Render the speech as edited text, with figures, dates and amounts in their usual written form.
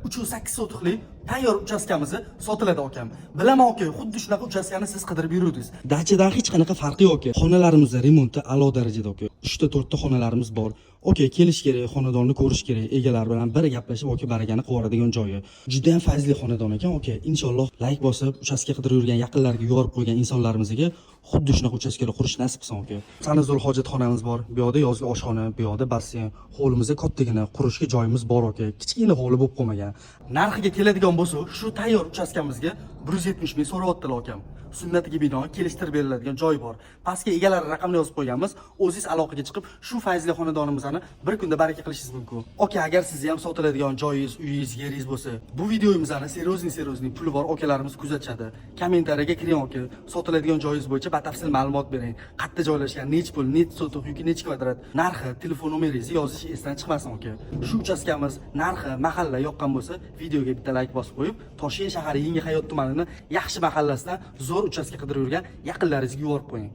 308 sotixlik tayyor uchastkamiz sotiladi akam. Bilaman aka, xuddi shunaqa uchastkani siz qidirib yuruvdingiz. Dachidan hech qanaqa farqi yo'q aka. Xonalarimiz remonti a'lo darajada aka. 3 ta 4 ta xonalarimiz bor. Okey, kelish kerak, xonadonni ko'rish kerak, egalar bilan bir gaplashib, okey, barakani qilib yuboradigan joyi. Juda ham fayzli xonadon ekan, okey. Inshaalloh like bosib, uchastka qidirib yurgan yaqinlariga yuborib qo'ygan insonlarimizga xuddi shunaqa uchastkalar qurish nasib qilsin, okey. Sanazul hojatxonamiz bor. Bu yoqda yozgi oshxona, bu yoqda basseyn. Hovlimizda kattagina qurishga joyimiz bor, okey. Kichkina hovli bo'lib qolmagan. Narxiga keladigan bo'lsa, shu tayyor uchastkamizga 170 ming so'rayaptilar akam. Sunnatiga binoan kelishtirib beriladigan joy bor. Pastga egalari raqamni yozib qo'yganmiz. O'zingiz aloqaga chiqib, shu fayzli xonadonimizni bir kunda baraka qilishingiz mumkin. Okey, agar sizni ham sotiladigan joyingiz, uyingiz, yeringiz bo'lsa, bu videomizni seriozli puli bor okalarimiz kuzatishadi. Kommentariyaga kiring, okey. Sotiladigan joyingiz bo'yicha batafsil ma'lumot bering. Qayerda joylashgan, necha pul, necha sotix yoki necha kvadrat, narxi, telefon nomeringizni yozish esdan chiqmasin, okey. Shu uchastkamiz narxi, mahalla yoqqan bo'lsa, videoga bitta like bosib qo'yib, Toshkent shahari Yangi Hayot tumanini yaxshi mahallasidan zo'r uchastka qidirib yurgan yaqinlaringizga yuborib qo'ying.